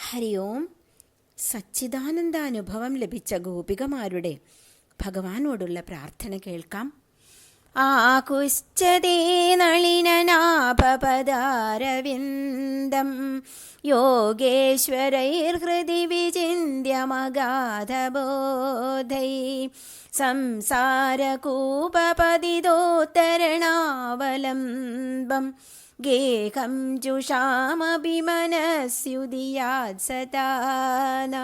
ഹരി ഓം. സച്ചിദാനന്ദാനുഭവം ലഭിച്ച ഗോപികമാരുടെ ഭഗവാനോടുള്ള പ്രാർത്ഥന കേൾക്കാം. ആകുശ്ചതേ നളിനനാഭപദാരവിന്ദം യോഗേശ്വരൈർഹൃദി വിചിന്യമഗാധബോധൈ സംസാരകൂപപതിതോത്തരണാവലംബം ഗേഹം ജുഷാമഭിമനസ്യുദിയാത് സദാന.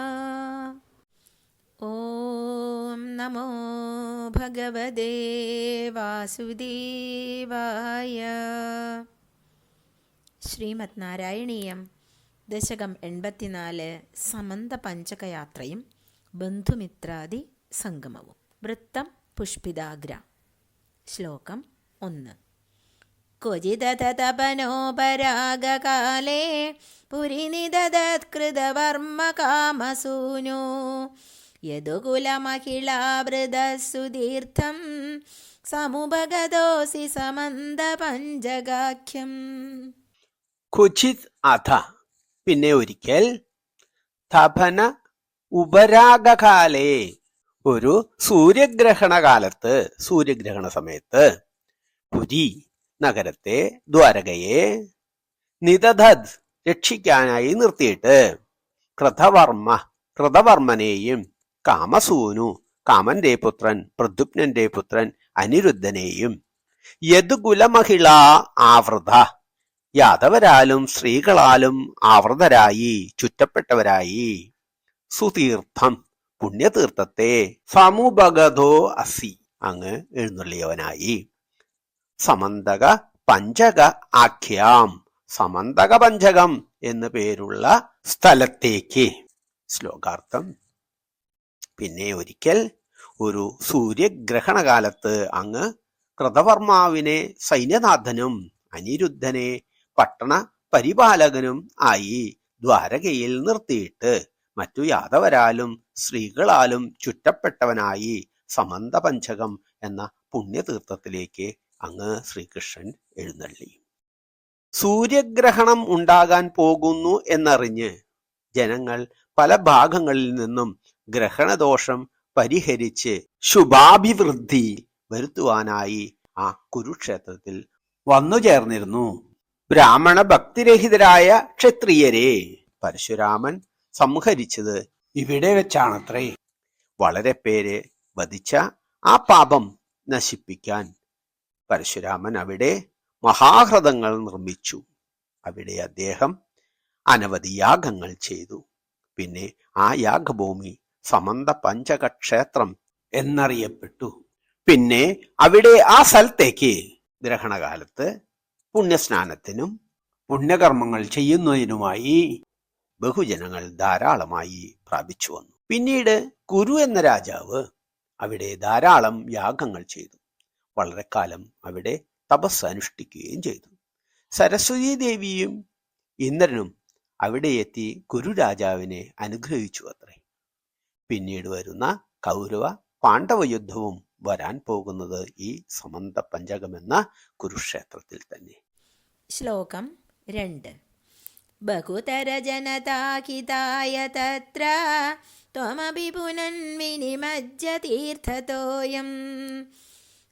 ഓം നമോ ഭഗവതേ വാസുദേവായ. ശ്രീമദ് നാരായണീയം ദശകം 84 സമന്ത പഞ്ചകയാത്രയും ബന്ധുമിത്രാദി സംഗമവും. വൃത്തം പുഷ്പിതാഗ്ര. ശ്ലോകം 1. ക്വചിതതപനോപരാഗകാലേ പുരിനിദത്കൃതവർമ്മ കാമസൂനോ യദുകുലമഹിളാവൃതസുതീർത്ഥം സമുപഗതോസി സമന്തപഞ്ചകാഖ്യം. ക്വചിത് അഥ പിന്നെ ഒരിക്കൽ, തപന ഉപരാഗകാലേ ഒരു സൂര്യഗ്രഹണകാലത്ത്, സൂര്യഗ്രഹണ സമയത്ത്, പുരി നഗരത്തെ, ദ്വാരകയെ, നിദധത് രക്ഷിക്കാനായി നിർത്തിയിട്ട്, കൃതവർമ്മനെയും കാമസൂനു കാമന്റെ പുത്രൻ പ്രദ്യുപ്നന്റെ പുത്രൻ അനിരുദ്ധനെയും, യദുകുലമഹിള ആവൃത യാദവരാലും സ്ത്രീകളാലും ആവൃതരായി ചുറ്റപ്പെട്ടവരായി, സുതീർത്ഥം പുണ്യതീർത്ഥത്തെ, സമുപഗതോ അസി അങ്ങ് എഴുന്നള്ളിയവനായി, സമന്തക പഞ്ചക ആഖ്യാം സമന്തക പഞ്ചകം എന്നു പേരുള്ള സ്ഥലത്തേക്ക്. ശ്ലോകാർത്ഥം. പിന്നെ ഒരിക്കൽ ഒരു സൂര്യഗ്രഹണകാലത്ത് അങ്ങ് കൃതവർമാവിനെ സൈന്യനാഥനും അനിരുദ്ധനെ പട്ടണ പരിപാലകനും ആയി ദ്വാരകയിൽ നിർത്തിയിട്ട് മറ്റു യാദവരാലും സ്ത്രീകളാലും ചുറ്റപ്പെട്ടവനായി സമന്ത പഞ്ചകം എന്ന പുണ്യതീർത്ഥത്തിലേക്ക് അങ്ങ് ശ്രീകൃഷ്ണൻ എഴുന്നള്ളി. സൂര്യഗ്രഹണം ഉണ്ടാകാൻ പോകുന്നു എന്നറിഞ്ഞ് ജനങ്ങൾ പല ഭാഗങ്ങളിൽ നിന്നും ഗ്രഹണദോഷം പരിഹരിച്ച് ശുഭാഭിവൃദ്ധി വരുത്തുവാനായി ആ കുരുക്ഷേത്രത്തിൽ വന്നു ചേർന്നിരുന്നു. ബ്രാഹ്മണ ഭക്തിരഹിതരായ ക്ഷത്രിയരെ പരശുരാമൻ സംഹരിച്ചത് ഇവിടെ വെച്ചാണത്രേ. വളരെ പേരെ വധിച്ച ആ പാപം നശിപ്പിക്കാൻ പരശുരാമൻ അവിടെ മഹാഹ്രദങ്ങൾ നിർമ്മിച്ചു. അവിടെ അദ്ദേഹം അനവധി യാഗങ്ങൾ ചെയ്തു. പിന്നെ ആ യാഗഭൂമി സമന്ത പഞ്ചക ക്ഷേത്രം എന്നറിയപ്പെട്ടു. പിന്നെ അവിടെ ആ സ്ഥലത്തേക്ക് ഗ്രഹണകാലത്ത് പുണ്യസ്നാനത്തിനും പുണ്യകർമ്മങ്ങൾ ചെയ്യുന്നതിനുമായി ബഹുജനങ്ങൾ ധാരാളമായി പ്രാപിച്ചു വന്നു. പിന്നീട് കുരു എന്ന രാജാവ് അവിടെ ധാരാളം യാഗങ്ങൾ ചെയ്തു. വളരെ കാലം അവിടെ തപസ് അനുഷ്ഠിക്കുകയും ചെയ്തു. സരസ്വതി ദേവിയും ഇന്ദ്രനും അവിടെ എത്തി കുരുരാജാവിനെ അനുഗ്രഹിച്ചു അത്രേ. പിന്നീട് വരുന്ന കൗരവ പാണ്ഡവ യുദ്ധവും വരാൻ പോകുന്നത് ഈ സമന്ത പഞ്ചകമെന്ന കുരുക്ഷേത്രത്തിൽ തന്നെ. ശ്ലോകം 2. ബഹുതര ജനതാഹിതായ തത്ര ത്വമപി പുനന്വിനിമജ്ജ തീർത്ഥതോയം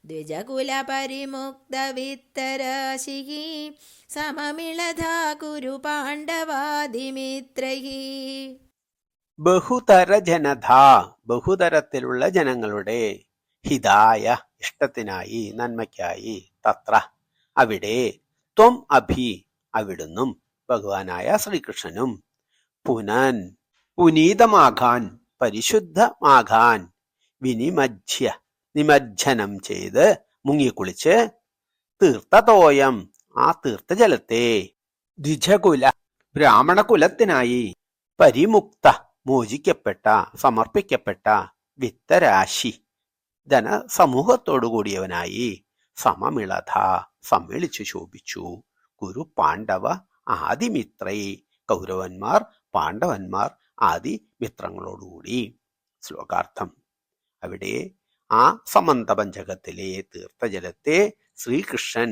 ദ്വിജകുല പരിമുക്ത വിത്തരാശിഃ സമമിളധാ കുരു പാണ്ഡവാദിമിത്രൈഃ. ബഹുതര ജനത ബഹുതരത്തിലുള്ള ജനങ്ങളുടെ ഹിതായ ഇഷ്ടത്തിനായി നന്മയ്ക്കായി തത്ര അവിടെ ത്വം അഭി അവിടുന്നും ഭഗവാനായ ശ്രീകൃഷ്ണനും പുനൻ പുനീതമാകാൻ പരിശുദ്ധമാകാൻ വിനിമജ്യ നിമജ്ജനം ചെയ്ത് മുങ്ങിക്കുളിച്ച് തീർത്ഥതോയം ആ തീർത്ഥജലത്തെ ദ്വിജകുല ബ്രാഹ്മണകുലത്തിനായി പരിമുക്ത മോചിക്കപ്പെട്ട സമർപ്പിക്കപ്പെട്ട വിത്തരാശി ധനസമൂഹത്തോടുകൂടിയവനായി സമമിളധ സമ്മേളിച്ചു ശോഭിച്ചു കുരു പാണ്ഡവ ആദിമിത്രൈ കൗരവന്മാർ പാണ്ഡവന്മാർ ആദി മിത്രങ്ങളോടുകൂടി. ശ്ലോകാർത്ഥം. അവിടെ ആ സമന്ത പഞ്ചകത്തിലെ തീർത്ഥജലത്തെ ശ്രീകൃഷ്ണൻ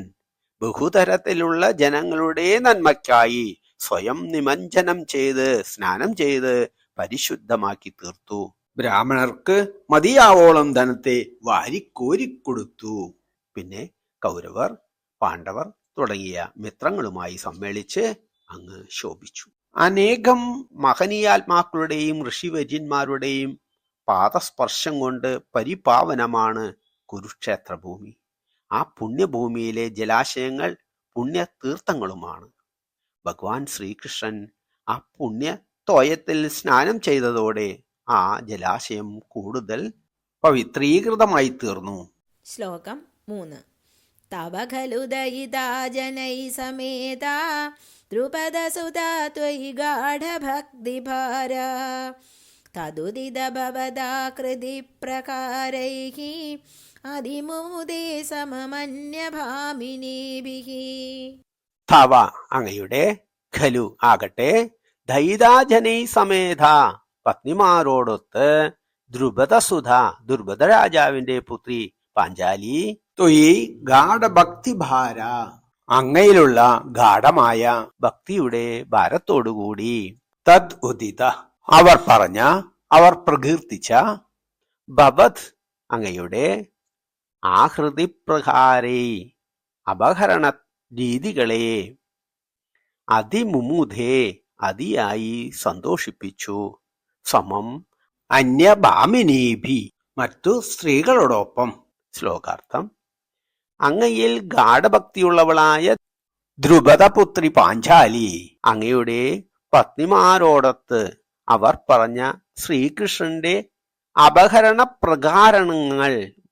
ബഹുതരത്തിലുള്ള ജനങ്ങളുടെ നന്മയ്ക്കായി സ്വയം നിമഞ്ജനം ചെയ്ത് സ്നാനം ചെയ്ത് പരിശുദ്ധമാക്കി തീർത്തു. ബ്രാഹ്മണർക്ക് മതിയാവോളം ധനത്തെ വാരിക്കോരിക്കൊടുത്തു. പിന്നെ കൗരവർ, പാണ്ഡവർ തുടങ്ങിയ മിത്രങ്ങളുമായി സമ്മേളിച്ച് അങ്ങ് ശോഭിച്ചു. അനേകം മഹനീയാത്മാക്കളുടെയും ഋഷിവര്യന്മാരുടെയും പാദസ്പർശം കൊണ്ട് പരിപാവനമാണ് കുരുക്ഷേത്ര ഭൂമി. ആ പുണ്യഭൂമിയിലെ ജലാശയങ്ങൾ പുണ്യതീർത്ഥങ്ങളുമാണ്. ഭഗവാൻ ശ്രീകൃഷ്ണൻ ആ പുണ്യത്തോയത്തിൽ സ്നാനം ചെയ്തതോടെ ആ ജലാശയം കൂടുതൽ പവിത്രീകൃതമായി തീർന്നു. ശ്ലോകം 3. തവ ഖലു ദയിതാ ജനൈ സമേതാ ദ്രുപദസുതാ ത്വയി ഗാഢഭക്തിഭാര തദുദിത ഭവതാ കൃതി പ്രകാരൈഃ അതിമുദേ സമമന്യഭാമിനീഭിഃ. തവ അങ്ങയുടെ, ഖലു ആകട്ടെ, ദയിതാജനൈ സമേത പത്നിമാരോടൊത്ത്, ദ്രുപദസുധ ദ്രുപദ രാജാവിന്റെ പുത്രി പാഞ്ചാലി, ത്വയി ഗാഢഭക്തിഭാര അങ്ങയിലുള്ള ഗാഠമായ ഭക്തിയുടെ ഭാരത്തോടുകൂടി, തദ് ഉദിത അവർ പറഞ്ഞ, അവർ പ്രകീർത്തിച്ച, ഭവത് അങ്ങയുടെ, ആഹൃതി പ്രകാരേ അപഹരണ രീതികളെ, അതിമുമുദേ അതിയായി സന്തോഷിപ്പിച്ചു, സമം അന്യഭാമിനീഭി മറ്റു സ്ത്രീകളോടൊപ്പം. ശ്ലോകാർത്ഥം: അങ്ങയിൽ ഗാഢഭക്തിയുള്ളവളായ ദ്രുപദപുത്രി പാഞ്ചാലി അങ്ങയുടെ പത്നിമാരോടൊത്ത് അവർ പറഞ്ഞ ശ്രീകൃഷ്ണന്റെ അപഹരണ പ്രകാരണങ്ങൾ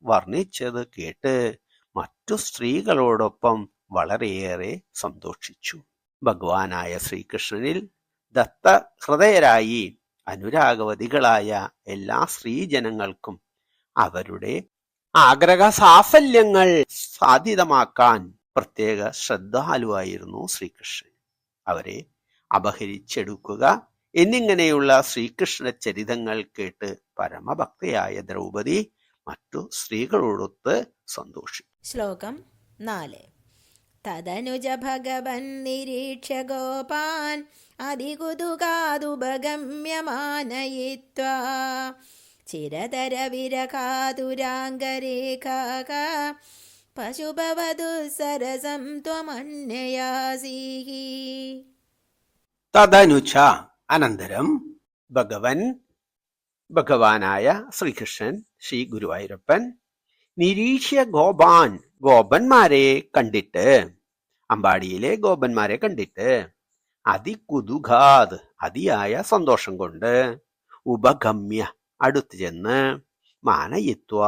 വർണ്ണിച്ചത് കേട്ട് മറ്റു സ്ത്രീകളോടൊപ്പം വളരെയേറെ സന്തോഷിച്ചു. ഭഗവാനായ ശ്രീകൃഷ്ണനിൽ ദത്തഹൃദയരായി അനുരാഗവതികളായ എല്ലാ സ്ത്രീജനങ്ങൾക്കും അവരുടെ ആഗ്രഹ സാഫല്യങ്ങൾ സാധിതമാക്കാൻ പ്രത്യേക ശ്രദ്ധാലുവായിരുന്നു ശ്രീകൃഷ്ണൻ. അവരെ അപഹരിച്ചെടുക്കുക എന്നിങ്ങനെയുള്ള ശ്രീകൃഷ്ണ ചരിതങ്ങൾ കേട്ട് പരമഭക്തയായ ദ്രൗപദി മറ്റു സ്ത്രീകളോടൊത്ത് സന്തോഷിച്ചു. ശ്ലോകം 4. തദനുജ ഭഗവൻ നിരീക്ഷ്യ ഗോപാൻ അതികുതുകാതുപഗമ്യമാനയിത്വാ ചിരതര വിരകാതുരാംഗരേഖാഃ പശുഭവതു സരസം ത്വമന്യയാസീഃ. തദനുച അനന്തരം ഭഗവാനായ ശ്രീകൃഷ്ണൻ, ശ്രീ ഗുരുവായൂരപ്പൻ, നിരീക്ഷ്യ ഗോപാൻ ഗോപന്മാരെ കണ്ടിട്ട്, അമ്പാടിയിലെ ഗോപന്മാരെ കണ്ടിട്ട്, അതികുതുകാത് അതിയായ സന്തോഷം കൊണ്ട്, ഉപഗമ്യ അടുത്തു ചെന്ന്, മാനയിത്വ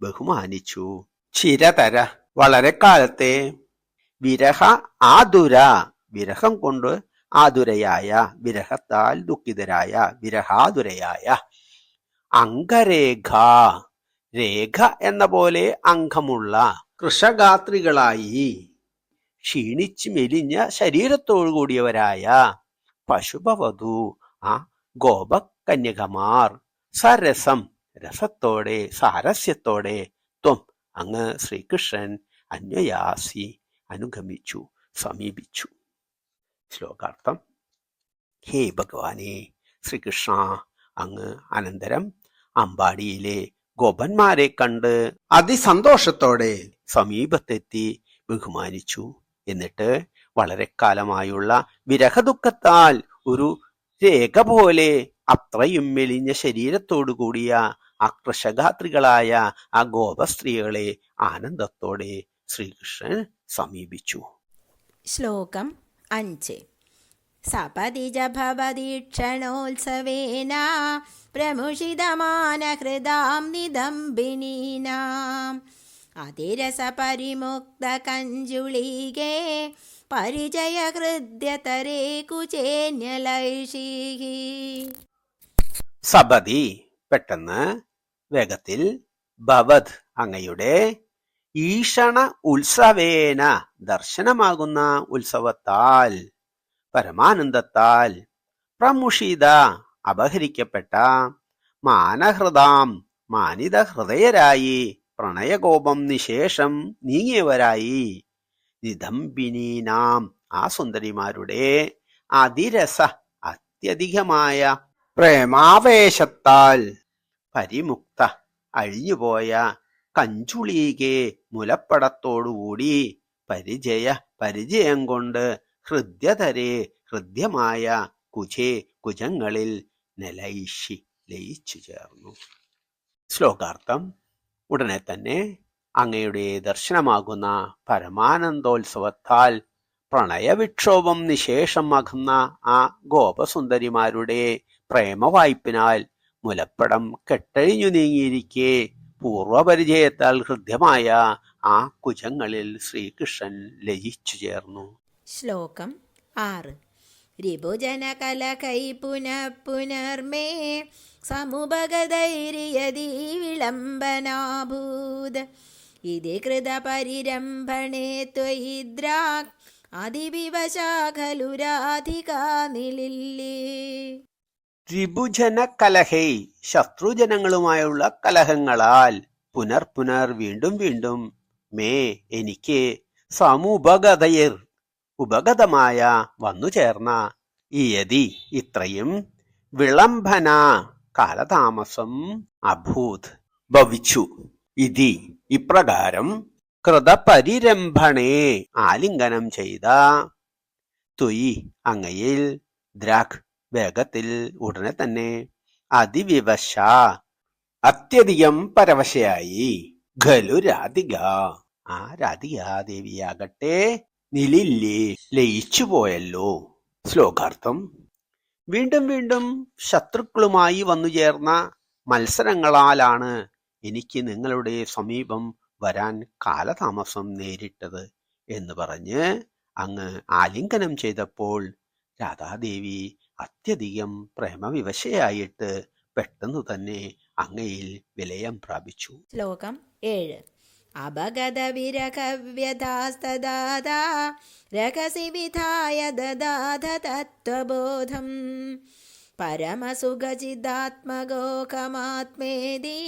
ബഹുമാനിച്ചു, ചിരതര വളരെ കാലത്തെ, വിരഹ ആതുര വിരഹം കൊണ്ട് ആതുരയായ, വിരഹത്താൽ ദുഃഖിതരായ, വിരഹാതുരയായ, അംഗരേഖ രേഖ എന്ന പോലെ അംഗമുള്ള കൃഷഗാത്രികളായി, ക്ഷീണിച്ച് മെലിഞ്ഞ ശരീരത്തോടു കൂടിയവരായ, പശുഭവധു ആ ഗോപകന്യകമാർ, സരസം രസത്തോടെ സാരസ്യത്തോടെ, ത്വം അങ്ങ് ശ്രീകൃഷ്ണൻ, അന്വയാസി അനുഗമിച്ചു, സമീപിച്ചു. ശ്ലോകാർത്ഥം: ഹേ ഭഗവാനെ ശ്രീകൃഷ്ണ, അങ്ങ് അനന്തരം അമ്പാടിയിലെ ഗോപന്മാരെ കണ്ട് അതിസന്തോഷത്തോടെ സമീപത്തെത്തി ബഹുമാനിച്ചു. എന്നിട്ട് വളരെ കാലമായുള്ള വിരഹദുഃഖത്താൽ ഒരു രേഖ പോലെ അത്രയും മെലിഞ്ഞ ശരീരത്തോടു കൂടിയ ആ കൃഷഗാത്രികളായ ആ ഗോപസ്ത്രീകളെ ആനന്ദത്തോടെ ശ്രീകൃഷ്ണൻ സമീപിച്ചു. ശ്ലോകം 5. സപതിജ ഭവദീക്ഷണോത്സവേന പ്രമുഷിതമാനഹൃദാം നിദംബിനീനാം അതിരസപരിമുക്തകഞ്ജുളീകേ പരിചയഹൃദ്യതരേ കുചേന്യലൈഷീഃ. സപതി പെട്ടെന്ന്, വേഗത്തിൽ, ഭവത് അങ്ങയുടെ, ഈഷണ ഉത്സവേന ദർശനമാകുന്ന ഉത്സവത്താൽ, പരമാനന്ദത്താൽ, പ്രമുഷിത അപഹരിക്കപ്പെട്ട, മാനഹൃദാം മാനിത ഹൃദയരായി, പ്രണയകോപം നിശേഷം നീങ്ങിയവരായി, നിദംബിനീനാം ആ സുന്ദരിമാരുടെ, അതിരസ അത്യധികമായ പ്രേമാവേശത്താൽ പരിമുക്ത അഴിഞ്ഞുപോയ കഞ്ചുളീകെ മുലപ്പടത്തോടുകൂടി പരിചയം കൊണ്ട് ഹൃദ്യതരെ ഹൃദ്യമായ കുജേ കുജങ്ങളിൽ ലയിച്ചു ചേർന്നു. ശ്ലോകാർത്ഥം. ഉടനെ തന്നെ അങ്ങയുടെ ദർശനമാകുന്ന പരമാനന്ദോത്സവത്താൽ പ്രണയവിക്ഷോഭം നിശേഷമാകുന്ന ആ ഗോപസുന്ദരിമാരുടെ പ്രേമവായ്പിനാൽ മുലപ്പടം കെട്ടഴിഞ്ഞു നീങ്ങിയിരിക്കെ പൂർവപരിചയത്താൽ ഹൃദ്യമായ ആ കുജങ്ങളിൽ ശ്രീകൃഷ്ണൻ ലയിച്ചു ചേർന്നു. ശ്ലോകം 6. രിപുജനകലകൈ പുനർമേ സമുപഗതൈര്യദീ വിളംബനാഭൂത് ഇതി കൃതപരിരംഭണേ ത്വയിദ്രാക് അതിവിവശാ ഖലു രാധികാ നിലില്ലേ. രിപുജന കലഹൈ ശത്രുജനങ്ങളുമായുള്ള കലഹങ്ങളാൽ പുനർ വീണ്ടും വീണ്ടും മേ എനിക്ക് സമുപഗതയർ ഉപഗതമായ വന്നുചേർന്ന ഇയതി ഇത്രയും വിളംബന കാലതാമസം അഭൂത് ഭവിച്ചു ഇതി ഇപ്രകാരം കൃതപരിരംഭണേ ആലിംഗനം ചെയ്ത ത്വയി അങ്ങയിൽ ദ്രാക് വേഗത്തിൽ ഉടനെ തന്നെ അതിവിവശ അത്യധികം പരവശയായി ഖലു രാധിക ആ രാധികാദേവിയാകട്ടെ നിലില്ലേ ലയിച്ചുപോയല്ലോ. ശ്ലോകാർത്ഥം. വീണ്ടും വീണ്ടും ശത്രുക്കളുമായി വന്നുചേർന്ന മത്സരങ്ങളാലാണ് എനിക്ക് നിങ്ങളുടെ സമീപം വരാൻ കാലതാമസം നേരിട്ടത് എന്ന് പറഞ്ഞ് അങ്ങ് ആലിംഗനം ചെയ്തപ്പോൾ രാധാദേവി അത്യധികം പ്രേമവിവശയായിട്ട് പെട്ടെന്നു തന്നെ അങ്ങയിൽ വിലയം പ്രാപിച്ചു. ശ്ലോകം 7. അപഗത വിരഹവ്യഥാസ്തദാ രഹസി വിധായ ദദാധ തത്വബോധം പരമസുഖചിദാത്മഗോകമാത്മേതി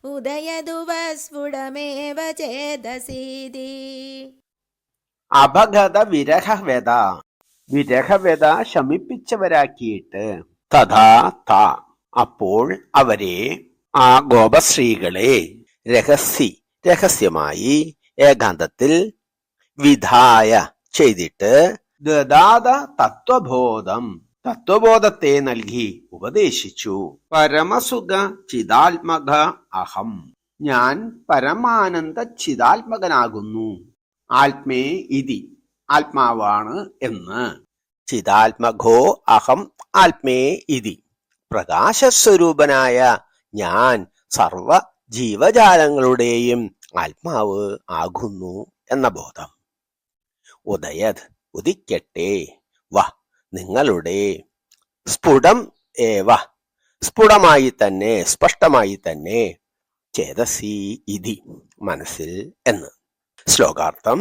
ഉദയദുവസ്ഫുടമേവ ചേതസീതി. അപഗത വിരഹവ്യത വിരഹവ്യത ശമിപ്പിച്ചവരാക്കിയിട്ട് തഥാ താ അപ്പോൾ അവരെ ആ ഗോപശ്രീകളെ രഹസ്യമായി ഏകാന്തത്തിൽ വിധായ ചെയ്തിട്ട് ദദാത തത്വബോധത്തെ നൽകി ഉപദേശിച്ചു. പരമസുഖ ചിദാത്മക അഹം ഞാൻ പരമാനന്ദ ചിദാത്മകനാകുന്നു. ആത്മേ ഇതി ആത്മാവാണ് എന്ന്. ചിദാത്മകോ അഹം ആത്മേ ഇതി പ്രകാശസ്വരൂപനായ ഞാൻ സർവ ജീവജാലങ്ങളുടെയും ആത്മാവ് ആകുന്നു എന്ന ബോധം. ഉദയത് ഉദിക്കട്ടെ വ നിങ്ങളുടെ സ്ഫുടം ഏവ സ്ഫുടമായി തന്നെ സ്പഷ്ടമായി തന്നെ ചേതസി ഇതി മനസ്സിൽ എന്ന്. ശ്ലോകാർത്ഥം.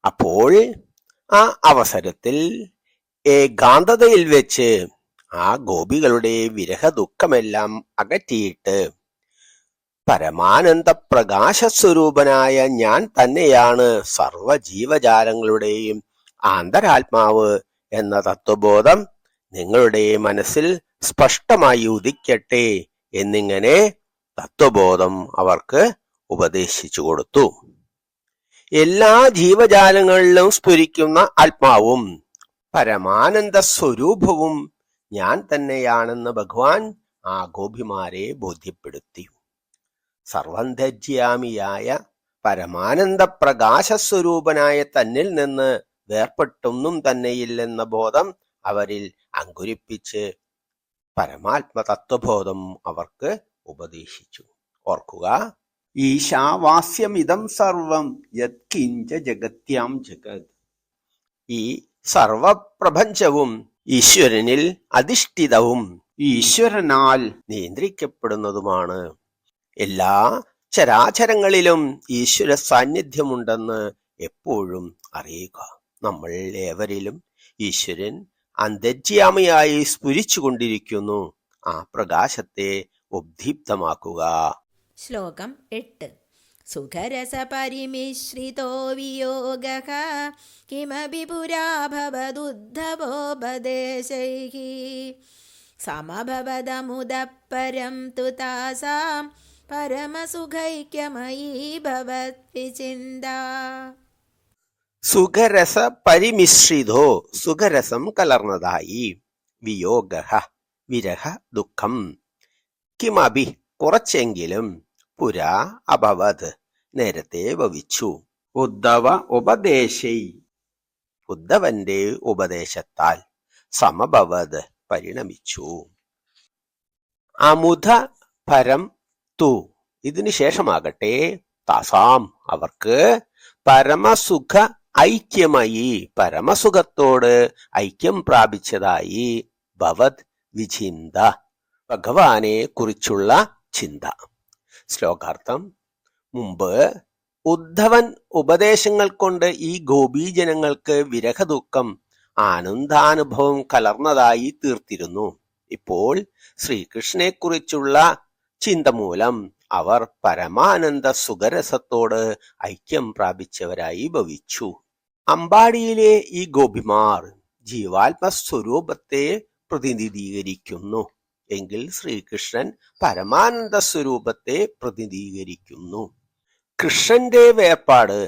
അപ്പോൾ ആ അവസരത്തിൽ ഏകാന്തതയിൽ വെച്ച് ആ ഗോപികളുടെ വിരഹ ദുഃഖമെല്ലാം അകറ്റിയിട്ട് പരമാനന്ദ പ്രകാശസ്വരൂപനായ ഞാൻ തന്നെയാണ് സർവ ജീവജാലങ്ങളുടെയും ആന്തരാത്മാവ് എന്ന തത്വബോധം നിങ്ങളുടെ മനസ്സിൽ സ്പഷ്ടമായി ഉദിക്കട്ടെ എന്നിങ്ങനെ തത്വബോധം അവർക്ക് ഉപദേശിച്ചു കൊടുത്തു. എല്ലാ ജീവജാലങ്ങളിലും സ്ഫുരിക്കുന്ന ആത്മാവും പരമാനന്ദ സ്വരൂപവും ഞാൻ തന്നെയാണെന്ന് ഭഗവാൻ ആ ഗോപിമാരെ ബോധ്യപ്പെടുത്തി. സർവന്തര്യാമിയായ പരമാനന്ദ പ്രകാശസ്വരൂപനായ തന്നിൽ നിന്ന് വേർപെട്ടൊന്നും തന്നെയില്ലെന്ന ബോധം അവരിൽ അങ്കുരിപ്പിച്ച് പരമാത്മ തത്വബോധം അവർക്ക് ഉപദേശിച്ചു. ഓർക്കുക, ഈശാവാസ്യമിതം സർവം യത്കിഞ്ച ജഗത്യാം ജഗത്. ഈ സർവപ്രപഞ്ചവും ഈശ്വരനിൽ അധിഷ്ഠിതവും ഈശ്വരനാൽ നിയന്ത്രിക്കപ്പെടുന്നതുമാണ്. എല്ലാ ചരാചരങ്ങളിലും ഈശ്വര സാന്നിധ്യമുണ്ടെന്ന് എപ്പോഴും അറിയുക. നമ്മൾ ഏവരിലും ഈശ്വരൻ അന്തര്യാമിയായി സ്ഫുരിച്ചുകൊണ്ടിരിക്കുന്നു. ആ പ്രകാശത്തെ ഉദ്ദീപ്തമാക്കുക. ശ്ലോകം 8. സുഖരസപരിമിശ്രിതോ വിയോഗഃ കിമപി പുരാ ഭവദുദ്ധവോപദേശൈഃ സമഭവദമുദഃപരം തു താസാം പരമസുഖൈക്യമയീ ഭവദ്വിചിന്ത. സുഖരസ പരിമിശ്രിതോ, സുഖരസം കലർന്നതായി, വിയോഗഃ വിരഹ ദുഃഖം, കിമപി കുറച്ചെങ്കിലും, പുരാ അഭവത് നേരത്തെ ഭവിച്ചു, ഉദ്ധവ ഉപദേശൈ ഉദ്ധവന്റെ ഉപദേശത്താൽ, സമഭവത് പരിണമിച്ചു. അമുദ പരം തു ഇതിനു ശേഷമാകട്ടെ, താസാം അവർക്ക്, പരമസുഖ ഐക്യമായി പരമസുഖത്തോട് ഐക്യം പ്രാപിച്ചതായി, ഭവത് വിചിന്ത ഭഗവാനെ കുറിച്ചുള്ള ചിന്ത. ശ്ലോകാർത്ഥം. മുമ്പ് ഉദ്ധവൻ ഉപദേശങ്ങൾ കൊണ്ട് ഈ ഗോപീജനങ്ങൾക്ക് വിരഹദുഃഖം ആനന്ദാനുഭവം കലർന്നതായി തീർത്തിരുന്നു. ഇപ്പോൾ ശ്രീകൃഷ്ണനെക്കുറിച്ചുള്ള ചിന്ത മൂലം അവർ പരമാനന്ദ സുഖരസത്തോട് ഐക്യം പ്രാപിച്ചവരായി ഭവിച്ചു. അമ്പാടിയിലെ ഈ ഗോപിമാർ ജീവാത്മസ്വരൂപത്തെ പ്രതിനിധീകരിക്കുന്നു എങ്കിൽ ശ്രീകൃഷ്ണൻ പരമാനന്ദ സ്വരൂപത്തെ പ്രതിനിധീകരിക്കുന്നു. കൃഷ്ണന്റെ വേർപാട്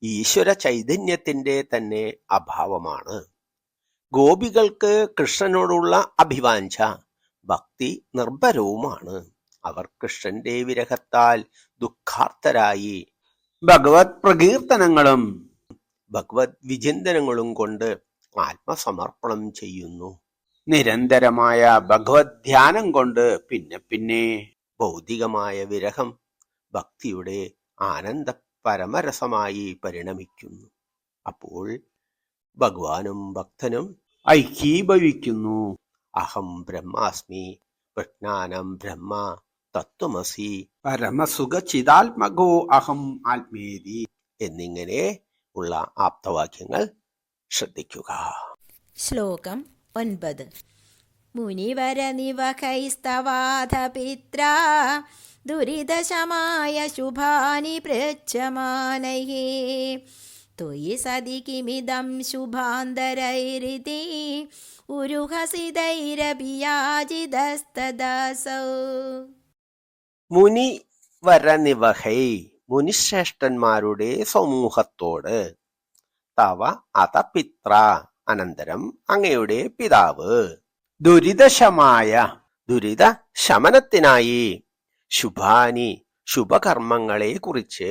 ഈശ്വര ചൈതന്യത്തിന്റെ തന്നെ അഭാവമാണ്. ഗോപികൾക്ക് കൃഷ്ണനോടുള്ള അഭിവാഞ്ച ഭക്തി നിർഭരവുമാണ്. അവർ കൃഷ്ണന്റെ വിരഹത്താൽ ദുഃഖാർത്തരായി ഭഗവത് പ്രകീർത്തനങ്ങളും ഭഗവത് വിചിന്തനങ്ങളും കൊണ്ട് ആത്മസമർപ്പണം ചെയ്യുന്നു. നിരന്തരമായ ഭഗവത് ധ്യാനം കൊണ്ട് പിന്നെ പിന്നെ ഭൗതികമായ വിരഹം ഭക്തിയുടെ ആനന്ദ പരമരസമായി പരിണമിക്കുന്നു. അപ്പോൾ ഭഗവാനും ഭക്തനും ഐക്യീഭവിക്കുന്നു. അഹം ബ്രഹ്മാസ്മി പ്രജ്ഞാനം ബ്രഹ്മ തത്വമസി പരമസുഖചിതാത്മകോ അഹം ആത്മേതി എന്നിങ്ങനെ ഉള്ള ആപ്തവാക്യങ്ങൾ ശ്രദ്ധിക്കുക. ശ്ലോകം 9. മുനിവരനിവഹൈസ്തവാധ പിത്രാ ദുരിതശമായ ശുഭാനി പൃച്ഛമാനൈഃ ത്വയി സതി കിമിദം ശുഭാന്തരൈരിതി ഉരുഹസിതൈരപി യാജിതസ്തദാസൗ. മുനി വരനിവഹൈ മുനിശ്രേഷ്ഠന്മാരുടെ സമൂഹത്തോട്, തവ അത പിത്ര അനന്തരം അങ്ങയുടെ പിതാവ്, ദുരിതശമായ ദുരിത ശമനത്തിനായി, ശുഭാനി ശുഭകർമ്മങ്ങളെ കുറിച്ച്,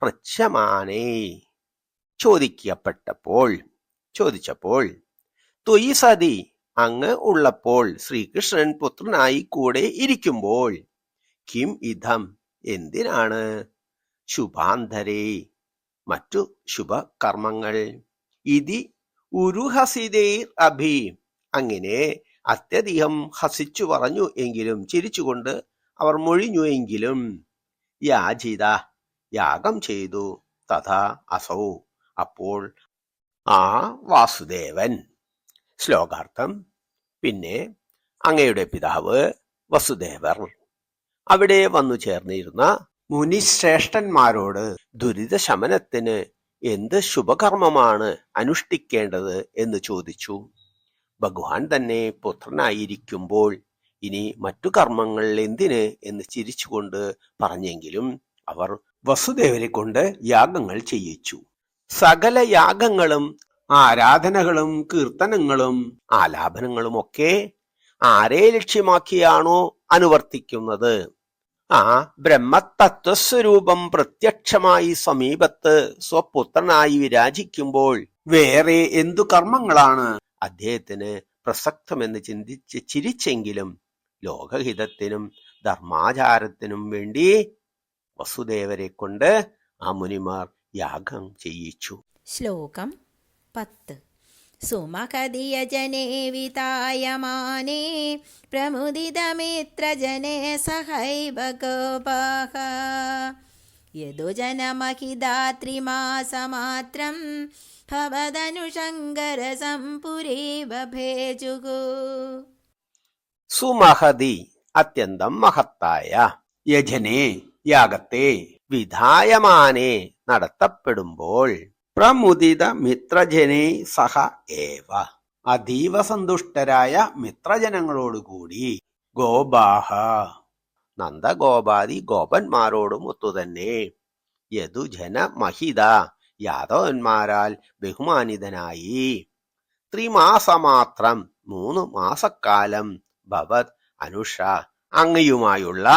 പൃച്ഛമാനേ ചോദിച്ചപ്പോൾ, ത്വയി സതി അങ്ങ് ഉള്ളപ്പോൾ, ശ്രീകൃഷ്ണൻ പുത്രനായി കൂടെ ഇരിക്കുമ്പോൾ, കിം ഇതം എന്തിനാണ്, ശുഭാന്തരേ മറ്റു ശുഭകർമ്മങ്ങൾ, ഇതി ഉരുഹസിതൈർ അഭി അങ്ങനെ അത്യധികം ഹസിച്ചു പറഞ്ഞു എങ്കിലും, ചിരിച്ചുകൊണ്ട് അവർ മൊഴിഞ്ഞു എങ്കിലും, യാചിത യാഗം ചെയ്തു, തഥാ അസൗ അപ്പോൾ ആ വാസുദേവൻ. ശ്ലോകാർത്ഥം. പിന്നെ അങ്ങയുടെ പിതാവ് വസുദേവർ അവിടെ വന്നു ചേർന്നിരുന്ന മുനിശ്രേഷ്ഠന്മാരോട് ദുരിതശമനത്തിന് എന്ത് ശുഭകർമ്മമാണ് അനുഷ്ഠിക്കേണ്ടത് എന്ന് ചോദിച്ചു. ഭഗവാൻ തന്നെ പുത്രനായിരിക്കുമ്പോൾ ഇനി മറ്റു കർമ്മങ്ങൾ എന്തിന് എന്ന് ചിരിച്ചുകൊണ്ട് പറഞ്ഞെങ്കിലും അവർ വസുദേവരെ കൊണ്ട് യാഗങ്ങൾ ചെയ്യിച്ചു. സകല യാഗങ്ങളും ആരാധനകളും കീർത്തനങ്ങളും ആലാപനങ്ങളും ഒക്കെ ആരെ ലക്ഷ്യമാക്കിയാണോ അനുവർത്തിക്കുന്നത്, ആ ബ്രഹ്മതത്വസ്വരൂപം പ്രത്യക്ഷമായി സമീപത്ത് സ്വപുത്രനായി വിരാജിക്കുമ്പോൾ വേറെ എന്തു കർമ്മങ്ങളാണ് അദ്ദേഹത്തിന് പ്രസക്തമെന്ന് ചിന്തിച്ച് ചിരിച്ചെങ്കിലും ലോകഹിതത്തിനും ധർമാചാരത്തിനും വേണ്ടി വസുദേവരെ കൊണ്ട് ആ മുനിമാർ യാഗം ചെയ്യിച്ചു. ശ്ലോകം 10. സുമഖദിയജനേ വിതായമാനേ പ്രമുദിതമിത്രജനേ സഹൈവ ഗോപാഃ യദുജനമഹിദാത്രിമാസമാത്രം ഭവദനുശങ്കരസം പുരീവ ഭേജുഃ. സുമഹതി അത്യന്തം മഹത്തായ, യജനെ യാഗത്തെ, വിധായമാനെ നടത്തപ്പെടുമ്പോൾ പ്രമുദിത മിത്രജനേ സഹ ഏവ അതീവ സന്തുഷ്ടരായ മിത്രജനങ്ങളോടുകൂടി ഗോപാഹ നന്ദഗോപാദി ഗോപന്മാരോടും ഒത്തുതന്നെ യദുജന മഹിത യാദവന്മാരാൽ ബഹുമാനിതനായി 3 മാസമാത്രം 3 മാസക്കാലം ഭവത് അനുഷ അങ്ങയുമായുള്ള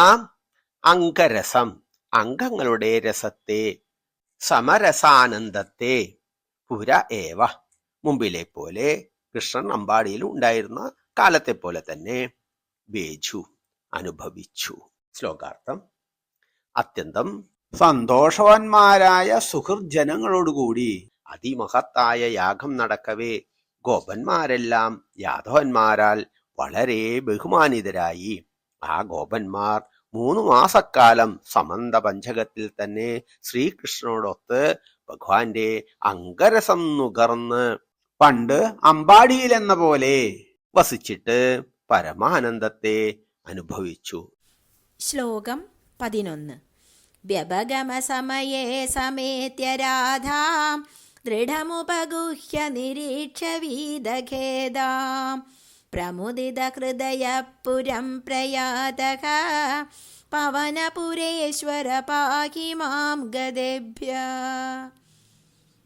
അംഗരസം അംഗങ്ങളുടെ രസത്തെ സമരസാനന്ദത്തെ പുര ഏവ മുമ്പിലെ പോലെ കൃഷ്ണൻ അമ്പാടിയിൽ ഉണ്ടായിരുന്ന കാലത്തെ പോലെ തന്നെ വേജു അനുഭവിച്ചു. ശ്ലോകാർത്ഥം. അത്യന്തം സന്തോഷവാന്മാരായ സുഹൃജനങ്ങളോടുകൂടി അതിമഹത്തായ യാഗം നടക്കവേ ഗോപന്മാരെല്ലാം യാദവന്മാരാൽ വളരെ ബഹുമാനിതരായി. ആ ഗോപന്മാർ 3 മാസക്കാലം സമന്ത പഞ്ചകത്തിൽ തന്നെ ശ്രീകൃഷ്ണനോടൊത്ത് ഭഗവാന്റെ അംഗരസം നുകർന്ന് പണ്ട് അമ്പാടിയിലെന്ന പോലെ വസിച്ചിട്ട് പരമാനന്ദത്തെ അനുഭവിച്ചു. ശ്ലോകം 11. വ്യപഗമസമയേ സമേത്യ രാധാം ദൃഢമുപഗുഹ്യ നിരീക്ഷ്യ വീതഖേദാം പ്രമുദിതഹൃദയപുരം പ്രയാതഃ പവനപുരേശ്വര പാഹി മാം ഗദേഭ്യഃ.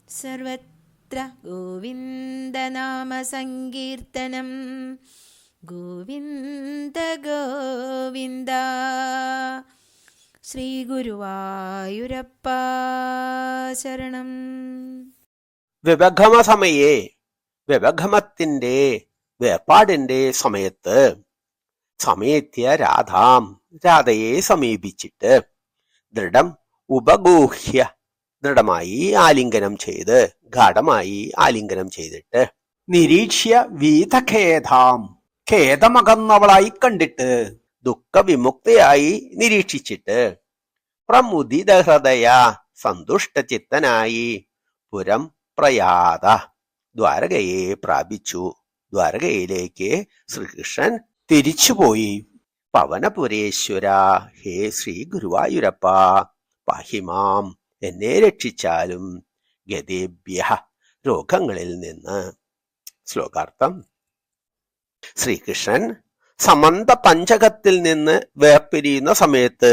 സർവത്ര ഗോവിന്ദനാമ സങ്കീർത്തനം. ഗോവിന്ദ ഗോവിന്ദ. ശ്രീ ഗുരുവായൂരപ്പ ശരണം. വിഭഗമ സമയേ വിഭഗമത്തിന്റെ വേർപാടിന്റെ സമയത്ത് സമേത്യ രാധാം രാധയെ സമീപിച്ചിട്ട് ദൃഢം ഉപഗൂഹ്യ ദൃഢമായി ആലിംഗനം ചെയ്ത് ഗാഠമായി ആലിംഗനം ചെയ്തിട്ട് നിരീക്ഷ്യ വീതഖേദാം ഖേദമകന്നവളായി കണ്ടിട്ട് ദുഃഖവിമുക്തയായി നിരീക്ഷിച്ചിട്ട് പ്രമുദിത ഹൃദയ സന്തുഷ്ടചിത്തനായി പുരം പ്രയാത ദ്വാരകയെ പ്രാപിച്ചു. ദ്വാരകയിലേക്ക് ശ്രീകൃഷ്ണൻ തിരിച്ചുപോയി. പവനപുരേശ്വര, ഹേ ശ്രീ ഗുരുവായൂരപ്പ, പാഹിമാം എന്നെ രക്ഷിച്ചാലും ഗതേഭ്യ രോഗങ്ങളിൽ നിന്ന്. ശ്ലോകാർത്ഥം. ശ്രീകൃഷ്ണൻ സമന്ത പഞ്ചകത്തിൽ നിന്ന് വേർപിരിയുന്ന സമയത്ത്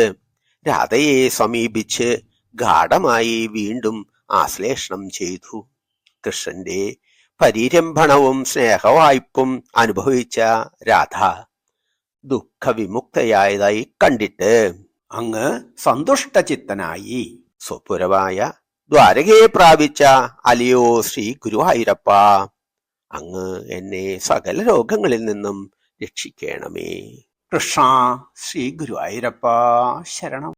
രാധയെ സമീപിച്ച് ഗാഠമായി വീണ്ടും ആശ്ലേഷണം ചെയ്തു. കൃഷ്ണന്റെ പരിരംഭണവും സ്നേഹവായ്പും അനുഭവിച്ച രാധ ദുഃഖവിമുക്തയായതായി കണ്ടിട്ട് അങ്ങ് സന്തുഷ്ടചിത്തനായി സ്വപുരമായ ദ്വാരകയെ പ്രാപിച്ച അലിയോ ശ്രീ ഗുരുവായൂരപ്പ, അങ്ങ് എന്നെ സകല രോഗങ്ങളിൽ നിന്നും രക്ഷിക്കണമേ. കൃഷ്ണ ശ്രീ ഗുരുവായൂരപ്പ ശരണം.